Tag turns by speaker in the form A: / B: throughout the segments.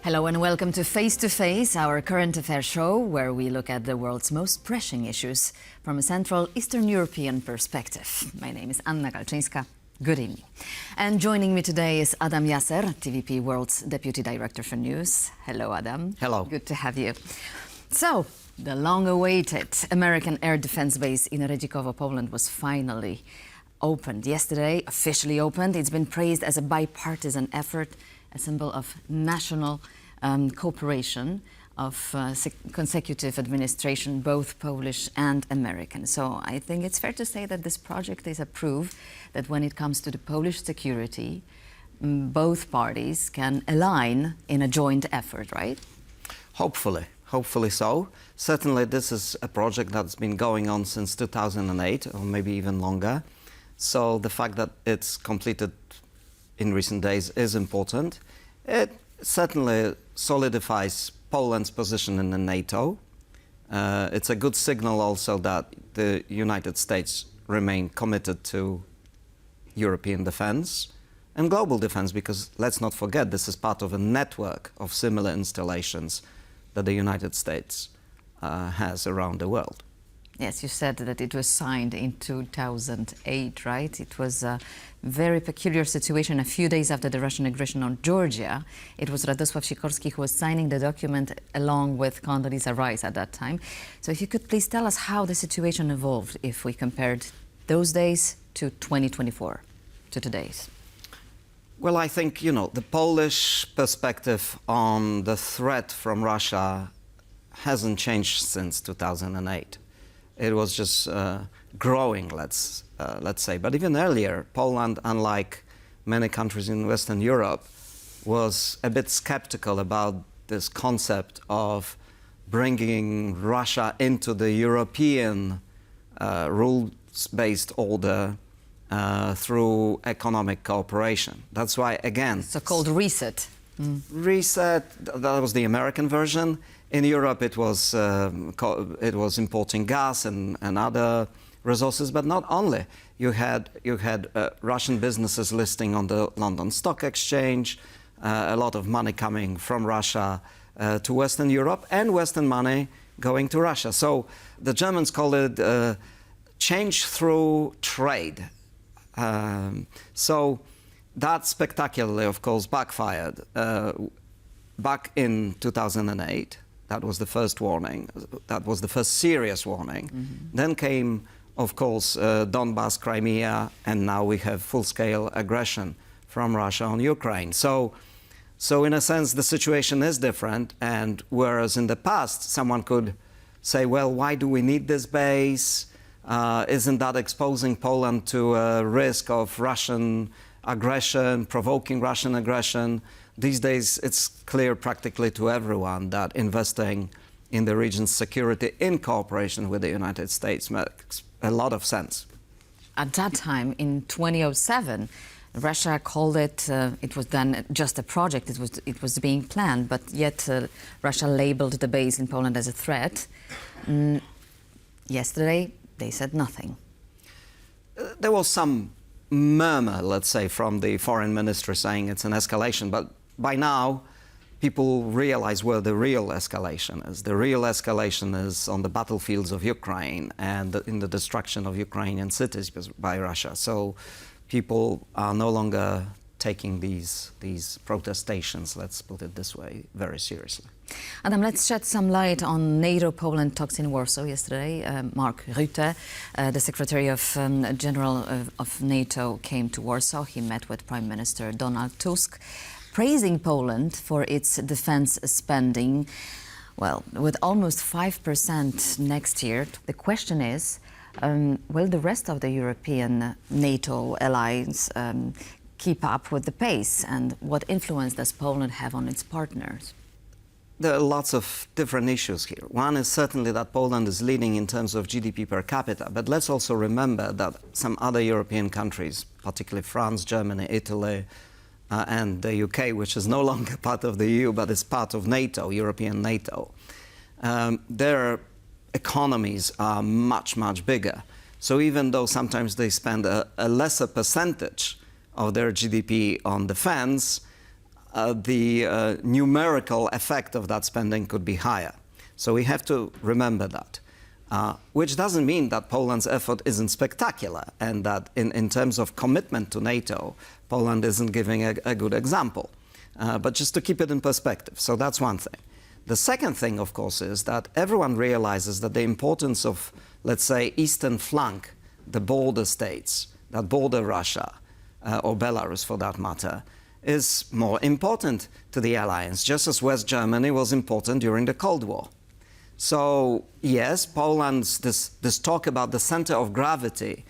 A: Hello and welcome to Face, our current affairs show where we look at the world's most pressing issues from a Central Eastern European perspective. My name is Anna Kalczyńska. Good evening. And joining me today is Adam Jasser, TVP World's Deputy Director for News. Hello, Adam.
B: Hello.
A: Good to have you. So, the long-awaited American air defense base in Redzikowo, Poland was finally opened yesterday, officially opened. It's been praised as a bipartisan effort, a symbol of national cooperation of consecutive administration, both Polish and American. So I think it's fair to say that this project is a proof that when it comes to the Polish security, both parties can align in a joint effort, right?
B: Hopefully so. Certainly this is a project that's been going on since 2008 or maybe even longer. So the fact that it's completed in recent days is important. It certainly solidifies Poland's position in the NATO. It's a good signal also that the United States remain committed to European defense and global defense, because let's not forget this is part of a network of similar installations that the United States has around the world.
A: Yes, you said that it was signed in 2008, right? It was a very peculiar situation. A few days after the Russian aggression on Georgia, it was Radosław Sikorski who was signing the document along with Condoleezza Rice at that time. So if you could please tell us how the situation evolved if we compared those days to 2024, to today's.
B: Well, I think, the Polish perspective on the threat from Russia hasn't changed since 2008. It was just growing, let's say. But even earlier, Poland, unlike many countries in Western Europe, was a bit skeptical about this concept of bringing Russia into the European rules-based order through economic cooperation. That's why, again...
A: So-called reset.
B: Reset, that was the American version. In Europe, it was importing gas and other resources, but not only. You had Russian businesses listing on the London Stock Exchange, a lot of money coming from Russia to Western Europe, and Western money going to Russia. So the Germans call it change through trade. So that spectacularly, of course, backfired. Back in 2008, that was the first warning. That was the first serious warning. Mm-hmm. Then came, of course, Donbas, Crimea, and now we have full-scale aggression from Russia on Ukraine. So in a sense, the situation is different. And whereas in the past, someone could say, well, why do we need this base? Isn't that exposing Poland to a risk of Russian aggression, provoking Russian aggression? These days, it's clear practically to everyone that investing in the region's security in cooperation with the United States makes a lot of sense.
A: At that time, in 2007, Russia called it, it was then just a project, it was being planned, but yet Russia labeled the base in Poland as a threat. Yesterday, they said nothing.
B: There was some murmur, let's say, from the foreign ministry saying it's an escalation, but by now people realize where the real escalation is. The real escalation is on the battlefields of Ukraine and in the destruction of Ukrainian cities by Russia. So people are no longer taking these protestations, let's put it this way, very seriously.
A: Adam, let's shed some light on NATO-Poland talks in Warsaw yesterday. Mark Rutte, the Secretary of General of NATO, came to Warsaw. He met with Prime Minister Donald Tusk, praising Poland for its defense spending, well, with almost 5% next year. The question is, will the rest of the European NATO alliance keep up with the pace, and what influence does Poland have on its partners?
B: There are lots of different issues here. One is certainly that Poland is leading in terms of GDP per capita, but let's also remember that some other European countries, particularly France, Germany, Italy, and the UK, which is no longer part of the EU, but is part of NATO, European NATO, their economies are much, much bigger. So even though sometimes they spend a lesser percentage of their GDP on defense, the numerical effect of that spending could be higher. So we have to remember that. Which doesn't mean that Poland's effort isn't spectacular and that in terms of commitment to NATO, Poland isn't giving a good example. But just to keep it in perspective. So that's one thing. The second thing, of course, is that everyone realizes that the importance of, let's say, eastern flank, the border states that border Russia, or Belarus for that matter, is more important to the alliance, just as West Germany was important during the Cold War. So yes, Poland's this talk about the center of gravity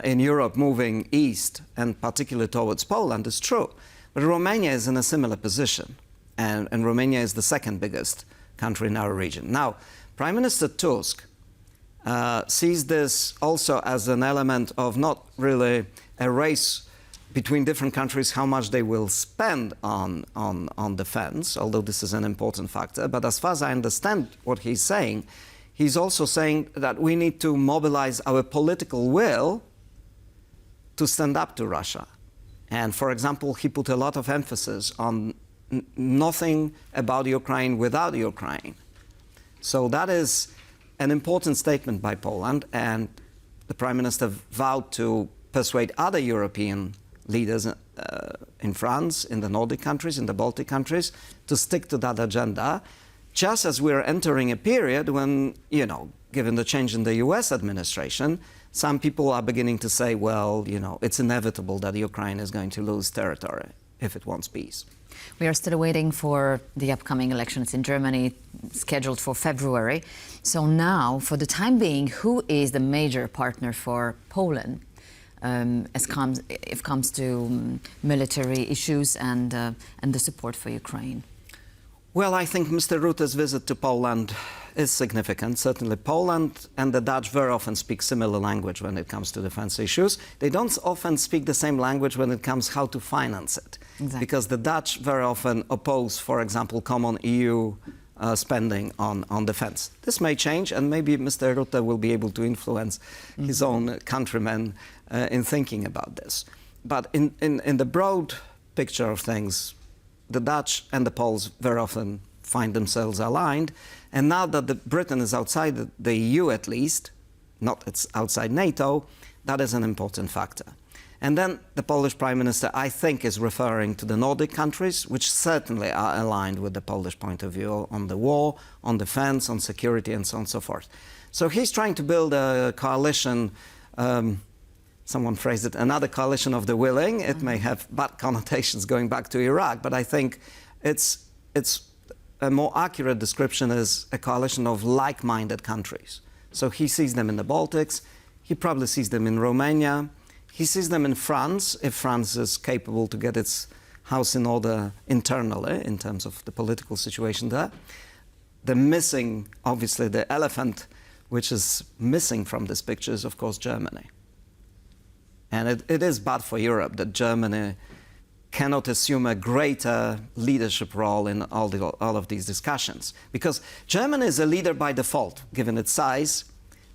B: in Europe moving east and particularly towards Poland is true. But Romania is in a similar position, and Romania is the second biggest country in our region. Now, Prime Minister Tusk sees this also as an element of not really a race between different countries, how much they will spend on defense, although this is an important factor. But as far as I understand what he's saying, he's also saying that we need to mobilize our political will to stand up to Russia. And for example, he put a lot of emphasis on nothing about Ukraine without Ukraine. So that is an important statement by Poland, and the Prime Minister vowed to persuade other European leaders in France, in the Nordic countries, in the Baltic countries, to stick to that agenda, just as we're entering a period when, you know, given the change in the US administration, some people are beginning to say, well, you know, it's inevitable that Ukraine is going to lose territory if it wants peace.
A: We are still waiting for the upcoming elections in Germany, scheduled for February. So now, for the time being, who is the major partner for Poland? If it comes to military issues and the support for Ukraine?
B: Well, I think Mr. Rutte's visit to Poland is significant. Certainly Poland and the Dutch very often speak similar language when it comes to defense issues. They don't often speak the same language when it comes how to finance it. Exactly. Because the Dutch very often oppose, for example, common EU spending on defense. This may change, and maybe Mr. Rutte will be able to influence his own countrymen in thinking about this. But in the broad picture of things, the Dutch and the Poles very often find themselves aligned. And now that Britain is outside the EU at least, not it's outside NATO, that is an important factor. And then the Polish Prime Minister, I think, is referring to the Nordic countries, which certainly are aligned with the Polish point of view on the war, on defense, on security, and so on and so forth. So he's trying to build a coalition, someone phrased it, another coalition of the willing. It may have bad connotations going back to Iraq, but I think it's a more accurate description is a coalition of like-minded countries. So he sees them in the Baltics, he probably sees them in Romania, he sees them in France, if France is capable to get its house in order internally in terms of the political situation there. The missing, obviously the elephant which is missing from this picture is of course Germany. And it is bad for Europe that Germany cannot assume a greater leadership role in all of these discussions. Because Germany is a leader by default, given its size,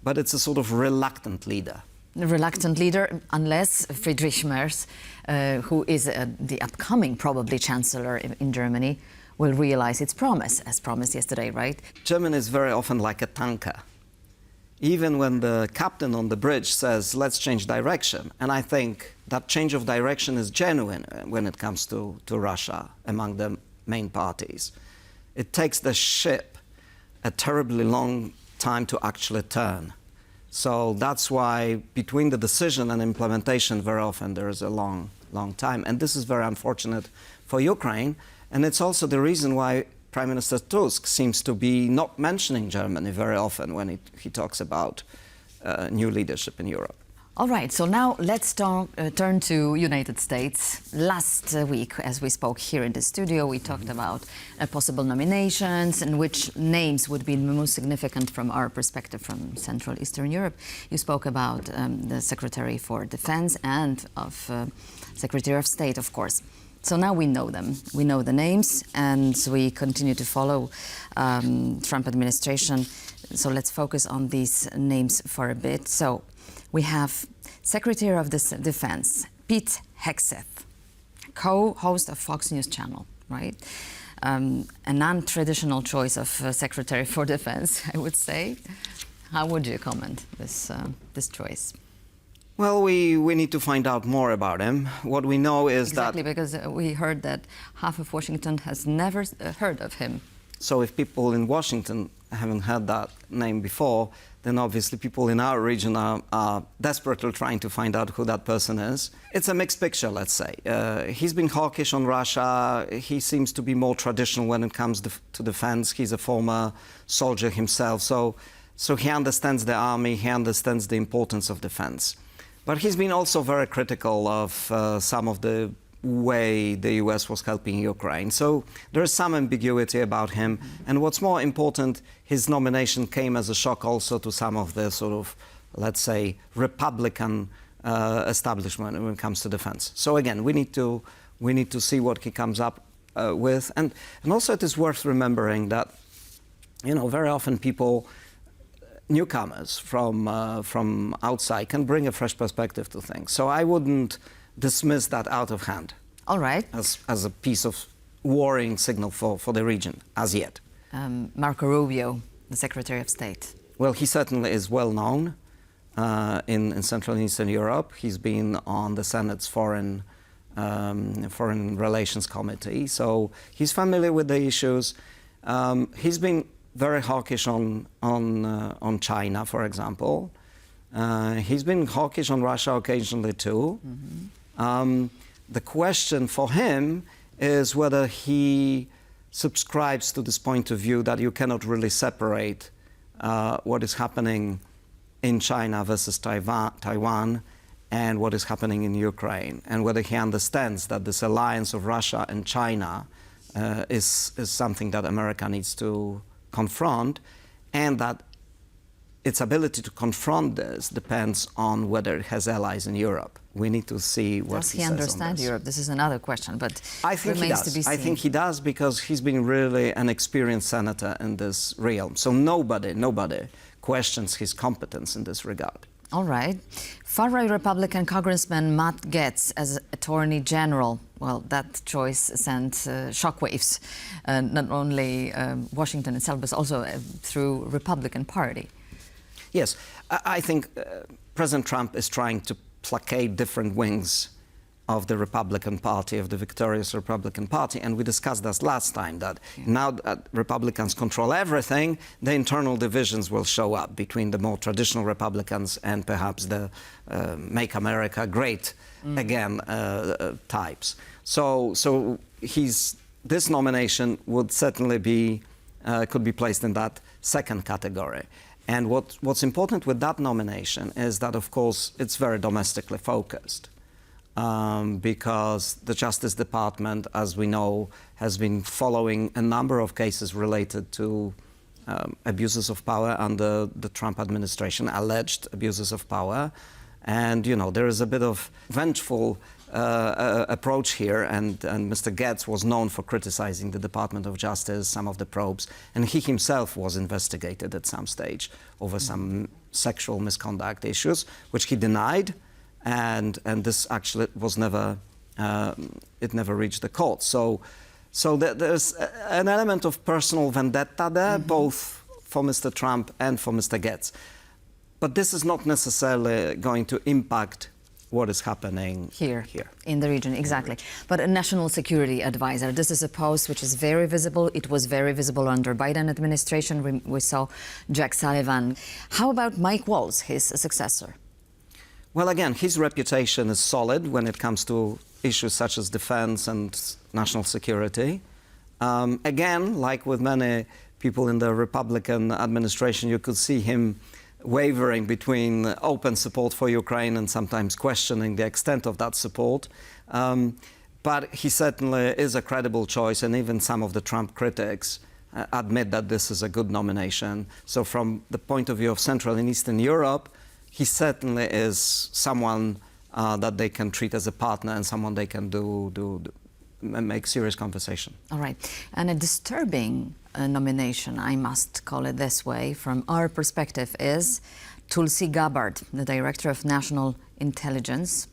B: but it's a sort of reluctant leader.
A: A reluctant leader, unless Friedrich Merz, who is the upcoming, probably, chancellor in Germany, will realize its promise, as promised yesterday, right?
B: Germany is very often like a tanker. Even when the captain on the bridge says, let's change direction, and I think that change of direction is genuine when it comes to Russia among the main parties. It takes the ship a terribly long time to actually turn. So that's why between the decision and implementation, very often there is a long time. And this is very unfortunate for Ukraine. And it's also the reason why Prime Minister Tusk seems to be not mentioning Germany very often when he talks about new leadership in Europe.
A: All right, so now let's turn to United States. Last week, as we spoke here in the studio, we talked about possible nominations and which names would be most significant from our perspective from Central Eastern Europe. You spoke about the Secretary for Defense and of Secretary of State, of course. So now we know them. We know the names, and we continue to follow Trump administration. So let's focus on these names for a bit. So we have Secretary of Defense, Pete Hegseth, co-host of Fox News Channel, right? A non-traditional choice of Secretary for Defense, I would say. How would you comment this choice?
B: Well, we need to find out more about him. What we know is
A: exactly, because we heard that half of Washington has never heard of him.
B: So if people in Washington haven't heard that name before, then obviously people in our region are desperately trying to find out who that person is. It's a mixed picture, let's say. He's been hawkish on Russia. He seems to be more traditional when it comes to defense. He's a former soldier himself, so he understands the army, he understands the importance of defense. But he's been also very critical of some of the way the US was helping Ukraine. So there is some ambiguity about him. And what's more important, his nomination came as a shock also to some of the sort of, let's say, Republican establishment when it comes to defense. So again, we need to see what he comes up with. And also it is worth remembering that, you know, very often people, newcomers from outside can bring a fresh perspective to things. So I wouldn't dismiss that out of hand.
A: All right.
B: As a piece of worrying signal for the region, as yet.
A: Marco Rubio, the Secretary of State.
B: Well, he certainly is well known in Central and Eastern Europe. He's been on the Senate's Foreign Relations Committee, so he's familiar with the issues. He's been very hawkish on China, for example. He's been hawkish on Russia occasionally too. The question for him is whether he subscribes to this point of view that you cannot really separate what is happening in China versus Taiwan and what is happening in Ukraine, and whether he understands that this alliance of Russia and China is something that America needs to confront, and that its ability to confront this depends on whether it has allies in Europe. We need to see what
A: does
B: he
A: he
B: says
A: understand
B: on this.
A: Europe? This is another question, but
B: I think he
A: remains
B: does.
A: to be seen.
B: I think he does, because he's been really an experienced senator in this realm. So nobody questions his competence in this regard.
A: All right. Far-right Republican Congressman Matt Gaetz as Attorney General. Well, that choice sent shockwaves, not only Washington itself, but also through Republican Party.
B: Yes, I think President Trump is trying to placate different wings of the Republican Party, of the victorious Republican Party. And we discussed this last time, that now that Republicans control everything, the internal divisions will show up between the more traditional Republicans and perhaps the Make America Great Again types. So this nomination would certainly be, could be placed in that second category. And what's important with that nomination is that, of course, it's very domestically focused. Because the Justice Department, as we know, has been following a number of cases related to abuses of power under the Trump administration, alleged abuses of power. And, you know, there is a bit of vengeful approach here, and Mr. Gaetz was known for criticizing the Department of Justice, some of the probes, and he himself was investigated at some stage over some sexual misconduct issues, which he denied. And this actually was never, it never reached the court. So there's an element of personal vendetta there, both for Mr. Trump and for Mr. Gaetz. But this is not necessarily going to impact what is happening here.
A: In the region, exactly. But a national security advisor, this is a post which is very visible. It was very visible under Biden administration. We saw Jack Sullivan. How about Mike Waltz, his successor?
B: Well, again, his reputation is solid when it comes to issues such as defense and national security. Again, like with many people in the Republican administration, you could see him wavering between open support for Ukraine and sometimes questioning the extent of that support. But he certainly is a credible choice, and even some of the Trump critics admit that this is a good nomination. So from the point of view of Central and Eastern Europe, he certainly is someone that they can treat as a partner and someone they can make serious conversation.
A: All right. And a disturbing nomination, I must call it this way, from our perspective, is Tulsi Gabbard, the Director of National Intelligence.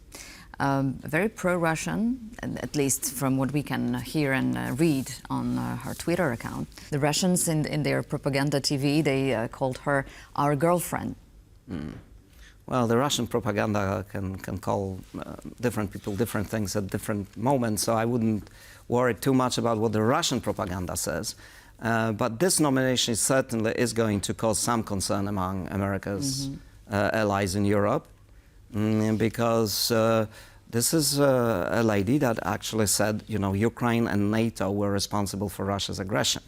A: very pro-Russian, at least from what we can hear and read on her Twitter account. The Russians in their propaganda TV, they called her our girlfriend.
B: Well, the Russian propaganda can call different people different things at different moments, so I wouldn't worry too much about what the Russian propaganda says. But this nomination certainly is going to cause some concern among America's allies in Europe, because this is a lady that actually said, you know, Ukraine and NATO were responsible for Russia's aggression.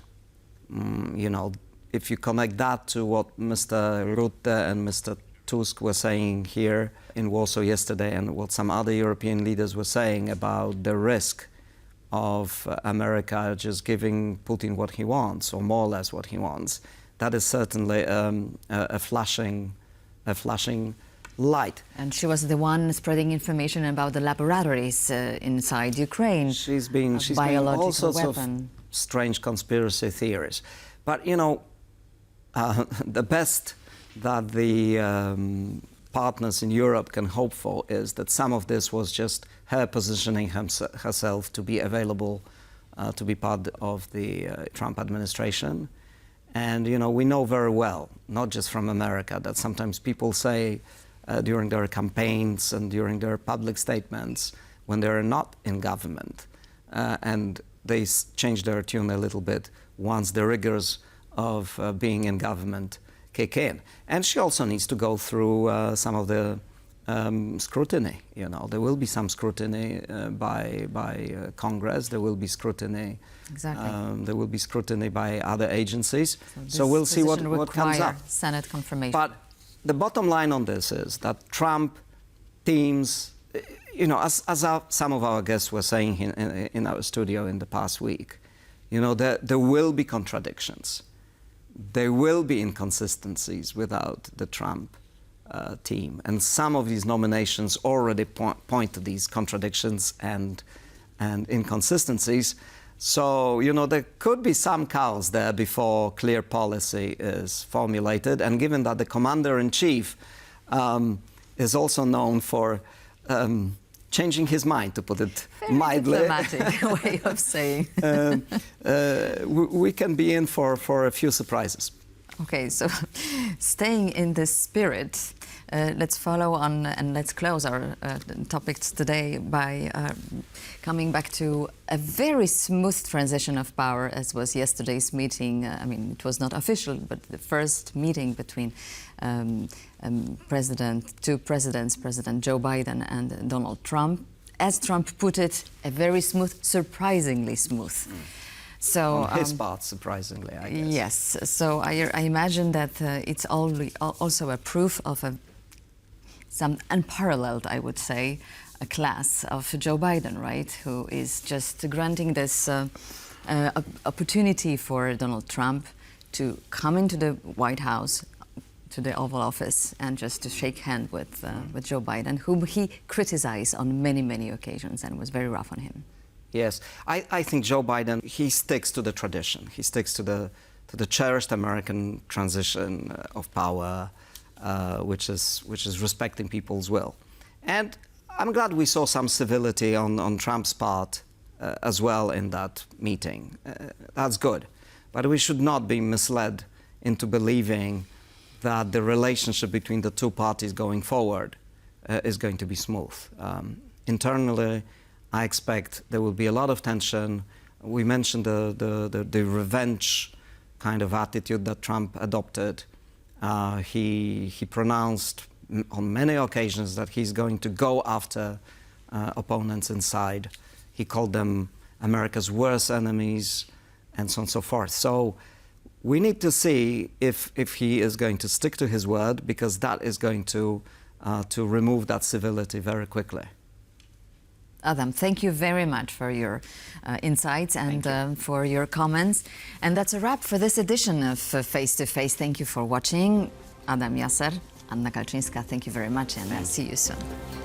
B: You know, if you connect that to what Mr. Rutte and Mr. Tusk were saying here in Warsaw yesterday, and what some other European leaders were saying about the risk of America just giving Putin what he wants, or more or less what he wants, that is certainly a flashing light.
A: And she was the one spreading information about the laboratories inside Ukraine.
B: She's been all sorts of strange conspiracy theories. But, you know, the best that the partners in Europe can hope for is that some of this was just her positioning herself to be available to be part of the Trump administration. And, you know, we know very well, not just from America, that sometimes people say during their campaigns and during their public statements, when they're not in government, and they change their tune a little bit once the rigors of being in government kick in. And she also needs to go through some of the scrutiny. You know, there will be some scrutiny by Congress. There will be scrutiny.
A: Exactly.
B: There will be scrutiny by other agencies. So we'll see what comes up.
A: Senate confirmation.
B: But the bottom line on this is that Trump teams, you know, as some of our guests were saying in our studio in the past week, you know, there will be contradictions. There will be inconsistencies without the Trump team. And some of these nominations already point to these contradictions and inconsistencies. So, you know, there could be some chaos there before clear policy is formulated. And given that the commander-in-chief is also known for changing his mind, to put it mildly.
A: Diplomatic way of saying.
B: We can be in for a few surprises.
A: Okay, so staying in this spirit, let's follow on and let's close our topics today by coming back to a very smooth transition of power, as was yesterday's meeting. I mean, it was not official, but the first meeting between two presidents, President Joe Biden and Donald Trump. As Trump put it, a very smooth, surprisingly smooth. So,
B: on his part, surprisingly, I guess.
A: Yes. So I imagine that it's also a proof of some unparalleled, I would say, a class of Joe Biden, right? Who is just granting this opportunity for Donald Trump to come into the White House, to the Oval Office, and just to shake hands with Joe Biden, whom he criticized on many, many occasions and was very rough on him.
B: Yes, I think Joe Biden, he sticks to the tradition. He sticks to the cherished American transition of power, which is respecting people's will. And I'm glad we saw some civility on Trump's part as well in that meeting. That's good. But we should not be misled into believing that the relationship between the two parties going forward is going to be smooth. Internally, I expect there will be a lot of tension. We mentioned the revenge kind of attitude that Trump adopted. He pronounced on many occasions that he's going to go after opponents inside. He called them America's worst enemies, and so on and so forth. So we need to see if he is going to stick to his word, because that is going to remove that civility very quickly.
A: Adam, thank you very much for your insights and for your comments. And that's a wrap for this edition of Face to Face. Thank you for watching. Adam, Jasser, Anna Kalczyńska, thank you very much, and I'll see you soon.